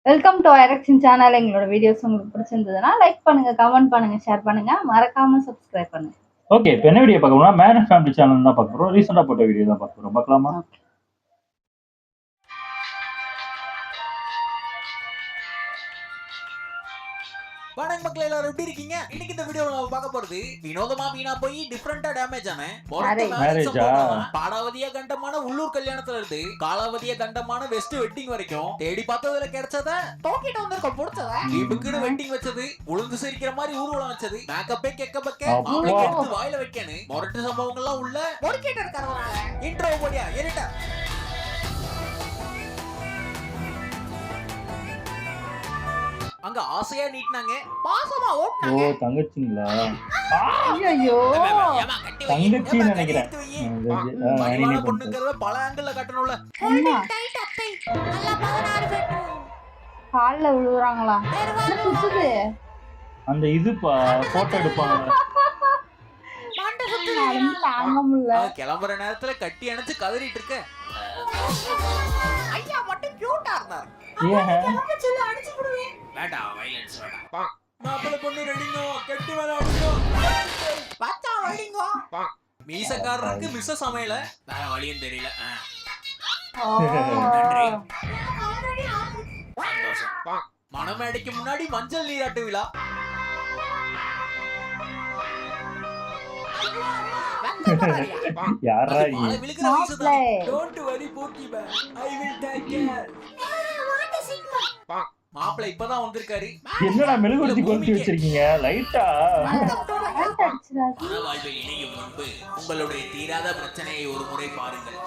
Welcome to ஐரக்ஷன் channel. எங்களோட videos உங்களுக்கு பிடிச்சிருந்ததுன்னா லைக் பண்ணுங்க, கமெண்ட் பண்ணுங்க, ஷேர் பண்ணுங்க, மறக்காம சப்ஸ்கிரைப் பண்ணுங்க. ஓகே, இப்போ என்ன வீடியோ பார்க்க போறோம்னா மேன் அண்ட் ஃபேமிலி சேனல் தான் பார்க்க போறோம். ரீசெண்டா போட்ட வீடியோ தான் பார்க்க போறோம். பார்க்கலாமா? வணக்கம் மக்களே, எல்லாரும் எப்படி இருக்கீங்க? இன்னைக்கு இந்த வீடியோல நாம பார்க்க போறது வினோதமா வீணா போய் டிஃபரண்டா டேமேஜ் ஆன மேரேஜா பாடாவதியா கண்டமான உள்ளூர் கல்யாணத்துல இருந்து காலாவதியா கண்டமான வெஸ்ட் வெட்டிங் வரைக்கும் தேடி பார்த்ததுல கிடைச்சத தோக்கிட்டு வந்திருக்க பொறுத்தத வீட்டுக்குன்னு வெட்டிங் வச்சது, உளுந்து சிரிக்கிற மாதிரி ஊர்வலம் வச்சது, மேக்கப்பே கெக்க பக்க எடுத்து வாயில வைக்கணும் மொரட்டு சம்பவங்கள்லாம் உள்ள பொறுக்கிட்டு இருக்கிறவனால இன்ட்ரோ போடியா ஏறிட்ட அங்க ஆசையா நீட்னாங்க, பாசமா ஓட்னாங்க. ஓ தங்கச்சிங்களா? ஐயோ தங்கச்சி நினைக்கிறேன். பரிவான பொண்ணுங்கறத பல ஆங்கிள்ல கட்டணும்ல. கால்ல விழுறாங்களா? சுத்துது. அந்த இது போட்டோ எடுப்பாங்க. தாங்க முடியல. கிளம்புற நேரத்துல கட்டி அணைச்சு கதறிட்டு இருக்க. ஐயா மட்டும் கியூட்டா இருந்தார். வேண்டாம், வயலன்ஸ் வேண்டாம். மாப்பிள்ளை பொண்ணு ரெடிங்கோ, கெட்டி மேல அடிங்கோ, பச்சா வடிங்கோ. மீசக்காரருக்கு மிஸ் சமையல வேற வழியும் தெரியல. சந்தோஷம். மணமேடைக்கு முன்னாடி மஞ்சள் நீராட்டு விழா. யாரா விழுகிற வயசுதான். டோன்ட் வரி போக்கிபா, ஐ வில் டேக் கேர். மாப்பிள்ளை இப்பதான் வந்திருக்காரு. என்னடா மெழுகுவர்த்தி கொளுத்தி வச்சிருக்கீங்க? லைட்டா வாழ்வில் இணையும் முன்பு உங்களுடைய தீராத பிரச்சனையை ஒரு முறை பாருங்கள்.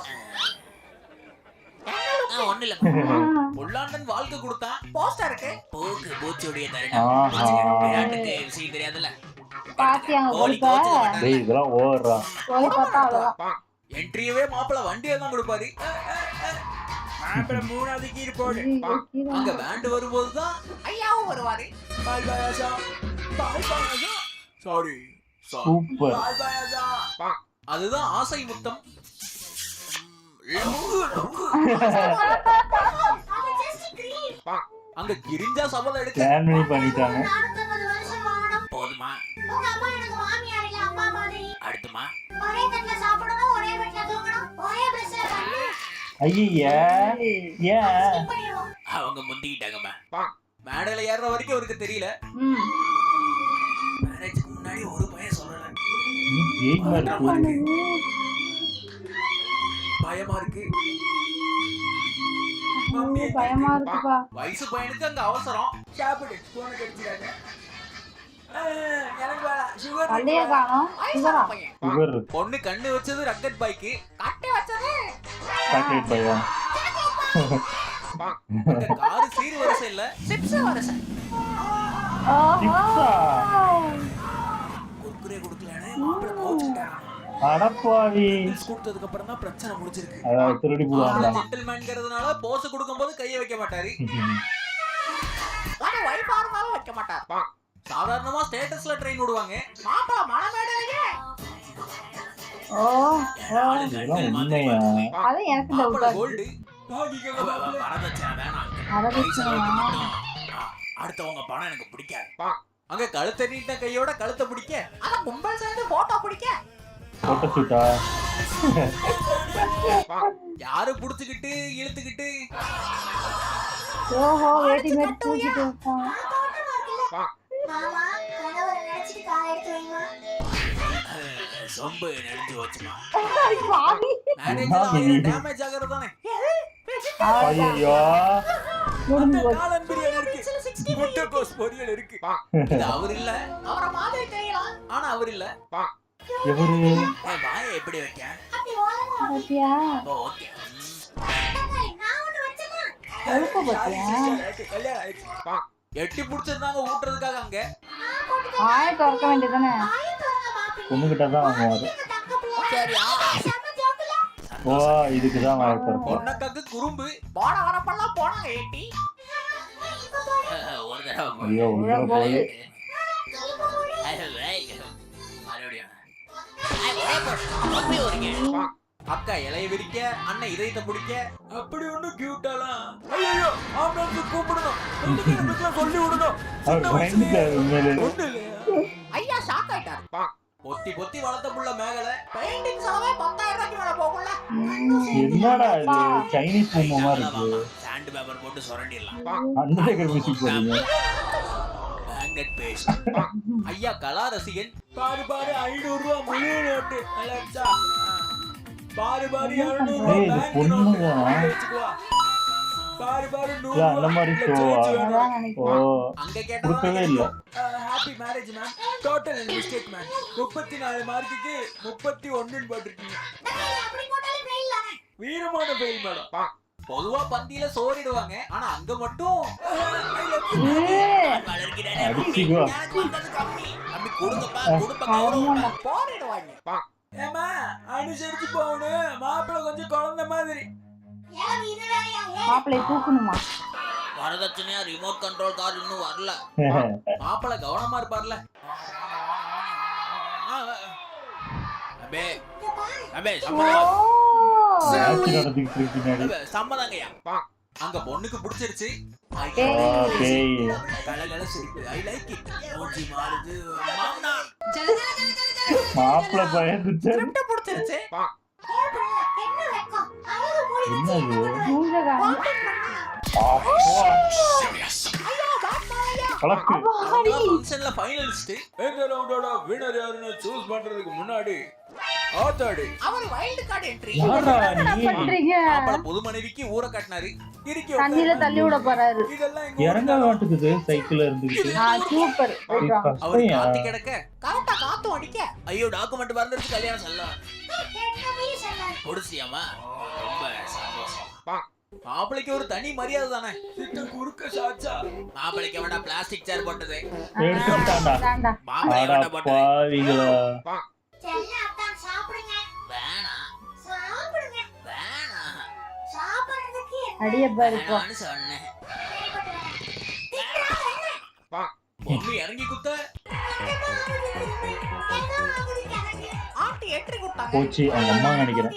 ஒண்ணு இல்ல, பொல்லாண்டன் வாழ்க்கை கொடுத்தா போஸ்டருக்கு போக்கு பூச்சியுடைய தருணம். விளையாட்டுக்கு விஷயம் தெரியாதுல்ல. என்ட்ரியவே மாப்பிள்ளை வண்டியை தான் கொடுப்பாரு. மூணாவது கீழ் போடு. அங்க பேண்ட் வரும்போதுதான் ஐயாவும் வருவாரு. பாய் பாயாசா, பாய் பாயாசா, சாரி சூப்பர். பாய் பாயாசா. அதுதான் ஆசை முத்தம். அங்க கிரிஞ்சா சபல எடுக்க பிளான் பண்ணி பண்ணிட்டாங்க. போதுமா? அடுத்துமா? ஐயா ஏன் அவங்க முந்திக்கிட்டாங்கம்மா. மேடையில ஏற வரைக்கும் அவருக்கு தெரியல. மேரேஜ்க்கு முன்னாடி ஒரு பையன் சொல்லல. பயமா இருக்கு. பயமா இருக்குப்பா. வயசு பையனுக்கு அங்க அவசரம். சாப்பிடு, போன கடிச்சிட்டாங்க. பொண்ணு கண்ணு வச்சது ரக்கெட் பைக்கு, கட்டை வச்சது சாக்லேட் பையா. காரு சீர் வரிசை இல்ல, சிப்ஸ் வரிசை. குர்குரே குடுக்கலன்னு மாப்பிள்ளை கோச்சிட்டாங்க. அடப்பாவி கொடுத்ததுக்கு அப்புறம் தான் பிரச்சனை முடிஞ்சிருக்கு. அத திருடி போடுவாங்க. ஜென்டில்மேன்ங்கறதுனால போஸ் கொடுக்கும்போது கையை வைக்க மாட்டாரு. அது வைஃபா இருந்தாலும் வைக்க மாட்டார். சாதாரணமா ஸ்டேட்டஸ்ல ட்ரெயின் விடுவாங்க. மாப்பிள்ளை மணமேடையிலே உண்மையா? அது எனக்கு டவுட்டா கோல்டு அடுத்தவங்க பணம் எனக்கு பிடிக்காது. அங்க கழுத்தை நீட்ட கையோட கழுத்தை பிடிக்க, அத கும்பல் சேர்ந்து போட்டோ பிடிக்க. போட்டோ ஷூட்டா? யாரு புடிச்சுக்கிட்டு இழுத்துக்கிட்டு ஓஹோ வேட்டி மேட் தூக்கிட்டு வந்தான். மாமா கனவர நினைச்சிட்டு கால் எடுத்து வைமா. சொம்பு நெஞ்சு வச்சுமா. பாவி மேரேஜ்ல டேமேஜ் ஆகறதானே. ஐயோ காலன் பிரியாணி இருக்கு, முட்டைகோஸ் பொரியல் இருக்கு. இது அவர் இல்ல, அவர மாதிரி தெரியலாம். ஆனா அவர் இல்ல. எவரு? வாயை எப்படி வைக்க? அப்படி ஓரமா பாத்தியா? ஓகே, நான் ஒன்னு வச்சேனா. கழுப்பு பாத்தியா? கல்யாணம் ஆயிடுச்சு. எட்டி புடிச்சிருந்தாங்க ஊட்டுறதுக்காக. அங்க ஆய திறக்க வேண்டியதானே. பொண்ணுகிட்ட தான் வாங்குவாரு. சரியா? ஓ இதுக்குதான் வாய்ப்பு. பொண்ணக்காக்கு குறும்பு போன வரப்பெல்லாம் போனாங்க ஏட்டி. ஒரு தடவை ஐயோ உள்ள போய் அக்கா இலைய விரிக்க, அண்ணன் இதயத்தை பிடிக்க. அப்படி ஒண்ணும் கியூட்டாலாம். ஐயோ ஆம்புலன்ஸ் கூப்பிடணும். எதுக்கு சொல்லி விடணும். சின்ன வயசுலயே ஒண்ணு இல்லையா? ஐயா ஷாக் ஆயிட்டார். பொத்தி பொத்தி வளர்த்த புள்ள மேகலை பெயிண்டிங் செலவே 10,000 ரூபாய்க்கு மேல போகும்ல. என்னடா இது சைனீஸ் பொம்மை மாதிரி இருக்கு. சாண்ட் பேப்பர் போட்டு சுரண்டிடலாம். அண்டர்டேக்கர் மியூசிக் போடுங்க. Magnet paste. ஐயா கலா ரசிகன். பாரு பாரு 500 ரூபாய் முழு நோட்டு. அலச்சா. பாரு பாரு 200 ரூபாய் பேங்க் நோட்டு. வெச்சுக்குவா. பாரு பாரு 100 ரூபாய். அந்த மாதிரி ஓ அங்க கேட்டா கொடுக்கவே இல்ல. Happy marriage ma'am. Total mistake ma'am. 34 மார்க்குக்கு 31 ன்னு போட்டுருக்கீங்க. அப்படி போட்டாலே ஃபெயில் தானே. வீரமான ஃபெயில் மேடம். பொதுவா பந்தியில சோறிடுவாங்க, ஆனா அங்க மட்டும் அடிச்சுக்குவா. போரிடுவாங்க. ஏமா அனுசரிச்சு போகணும். மாப்பிள்ளை கொஞ்சம் குழந்தை மாதிரி. ஏன் இது வேலையா? மாப்பிள்ளைய தூக்கணுமா? வரதட்சணையா ரிமோட் கண்ட்ரோல் கார் இன்னும் வரல. மாப்பிள்ளை கவனமா இருப்பார்ல. Abe Abe சம்மதாங்கய்யா. அங்க பொண்ணுக்கு பிடிச்சிருச்சு. கலகல சிரிப்பு. I like it. மூஞ்சி மாறுது. மாமனா மாப்பிள்ளை பயந்துச்சு. ஸ்கிரிப்ட் பிடிச்சிருச்சு. என்ன வெக்கம்? அழகு போய் என்னது மூஞ்ச காணோம். கலக்கு. ஃபங்க்ஷன்ல ஃபைனலிஸ்ட். எங்க ரவுண்டோட வினர் யாருன்னு சூஸ் பண்றதுக்கு முன்னாடி ஆத்தாடி அவர் வைல்ட் கார்டு என்ட்ரி. யாரா நீ? பண்றீங்க மாப்பிள்ளை புது மனைவிக்கு ஊரை கட்டினாரு. இறுக்கி தண்ணியில தள்ளி விட போறாரு. இதெல்லாம் இறங்க மாட்டுக்குது சைக்கிள்ல இருந்துட்டு. சூப்பர். அவரு காத்து கிடக்க கரெக்டா காத்தும் அடிக்க. ஐயோ டாக்குமெண்ட் வரதுக்கு கல்யாணம் சொல்லலாம். என்ன வீ சொன்னாரு? முடிச்சியாமா? ரொம்ப சந்தோஷம். மாப்பிளைக்கு ஒரு தனி மரியாதை தானே. சிட்ட குறுக்க சாச்சா. மாப்பிளைக்கு வேணா பிளாஸ்டிக் சேர் போட்டது. எடுத்துட்டான்டா. மாப்பிளை வேணா போட்டது. பாவிகளா. செல்ல அத்தான் சாப்பிடுங்க. வேணாம். சாப்பிடுங்க. வேணாம். சாப்பிடுறதுக்கு அடிய பாரு இப்போ. வேணாம்னு சொன்னேன். பொண்ணு இறங்கி குத்த. ஆண்டி என்ட்ரி கொடுத்தாங்க. போச்சு அவங்க அம்மா நினைக்கிறேன்.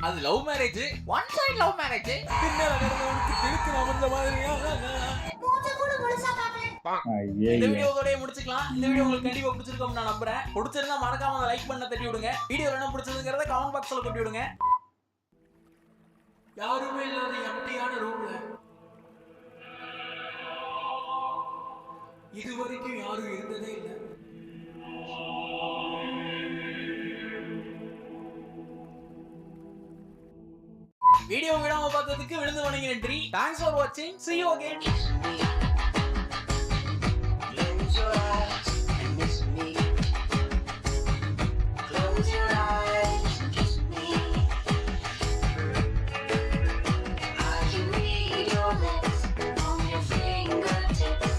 அது love marriage. One side love marriage. பின்னால வரவங்களுக்கு திருத்து வந்த மாதிரியா. மூஞ்ச கூட முழுசா காட்டல. இந்த வீடியோவோட முடிச்சுக்கலாம். இந்த வீடியோ உங்களுக்கு கண்டிப்பா பிடிச்சிருக்கும் நான் நம்புறேன். பிடிச்சிருந்தா மறக்காம லைக் பண்ண தட்டி விடுங்க. வீடியோ என்ன பிடிச்சதுங்கறத கமெண்ட் பாக்ஸ்ல கொட்டி விடுங்க. யாருமே இல்லாத எம்டியான ரூம்ல இதுவரைக்கும் யாரும் இருந்ததே இல்லை. வீடியோ விடாம பார்த்ததுக்கு விழுந்து வணங்கி நன்றி. Thanks for watching. See you again. Close your eyes and miss me. Close your eyes and kiss me. I can read your lips on your fingertips.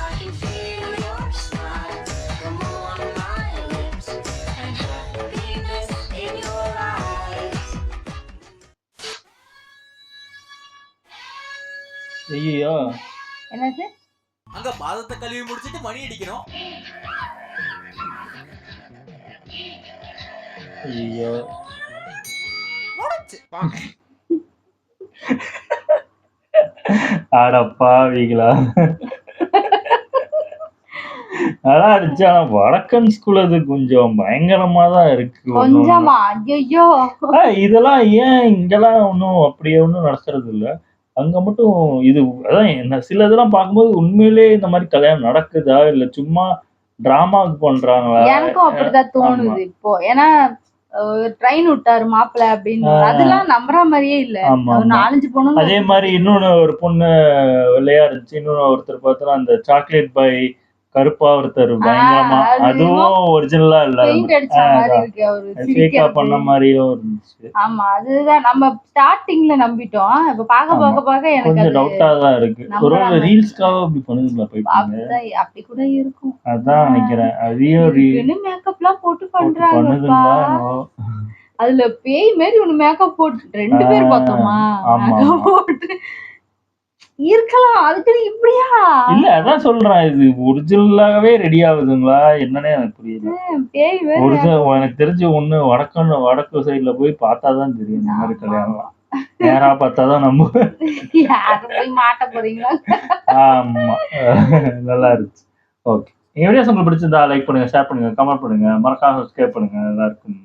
I can feel your smile come on my lips and happiness in your eyes. ஐயோ என்னது? அங்க பாதத்தை கழுவி முடிச்சிட்டு மணி அடிக்கணும். ஐயோ முடிச்சு. அட பாவிகளா. அதான் இருந்துச்சு. ஆனா வடக்கன் ஸ்கூல் அது கொஞ்சம் பயங்கரமா தான் இருக்கு. கொஞ்சமா? ஐயோ இதெல்லாம் ஏன் இங்கெல்லாம் ஒன்னும் அப்படியே ஒன்னும் நடத்துறது இல்ல. அங்க மட்டும் இது அதான் என்ன சில இதெல்லாம் பார்க்கும்போது உண்மையிலே இந்த மாதிரி கல்யாணம் நடக்குதா இல்ல சும்மா டிராமாவுக்கு பண்றாங்களா? எனக்கும் அப்படிதான் தோணுது இப்போ. ஏன்னா ட்ரெயின் விட்டாரு மாப்பிள்ள அப்படின்னு அதெல்லாம் நம்புற மாதிரியே இல்ல. ஒரு 4-5 பொண்ணு. அதே மாதிரி இன்னொன்னு ஒரு பொண்ணு வெள்ளையா இருந்துச்சு. இன்னொன்னு ஒருத்தர் பார்த்தா அந்த சாக்லேட் பாய் கருப்பா ஒருத்தர் பயங்கரமா. அதுவும் ஒரிஜினலா இல்ல. பெயிண்ட் அடிச்ச மாதிரி இருக்கு. அவரு ஃபேக்கா பண்ண மாதிரியும் இருந்துச்சு. ஆமா அதுதான் நம்ம ஸ்டார்டிங்ல நம்பிட்டோம். இப்ப பாக்க எனக்கு கொஞ்சம் டவுட்டா தான் இருக்கு. ஒருவேளை ரீல்ஸ்க்காக அப்படி பண்ணுதுங்களா போயிட்டு? அப்படி கூட இருக்கும். அதான் நினைக்கிறேன். அதையும் மேக்கப்லாம் போட்டு பண்றாங்க. பண்ணுதுங்களா? அதுல பேய் மாதிரி ஒண்ணு மேக்கப் போட்டு 2 பேர் பார்த்தோமா? ஆமா போட்டு இருக்கலாம். அதுக்கு நீ இப்படியா? இல்ல அதான் சொல்றேன், இது ஒரிஜினலாவே ரெடி ஆகுதுங்களா என்னன்னே எனக்கு புரியல. பேய் வேற. ஒரிஜினல் எனக்கு தெரிஞ்சு ஒண்ணு வடக்கு சைடுல போய் பார்த்தாதான் தெரியும் இந்த மாதிரி கல்யாணம். நேரா பார்த்தாதான் நம்ம. யாரும் போய் மாட்ட போறீங்களா? ஆமா. நல்லா இருந்துச்சு. ஓகே, இந்த வீடியோஸ் உங்களுக்கு பிடிச்சிருந்தா லைக் பண்ணுங்க, ஷேர் பண்ணுங்க, கமெண்ட் பண்ணுங்க, மறக்காம சப்ஸ்கிரைப் பண்ணுங்க. எல்லாருக்கும்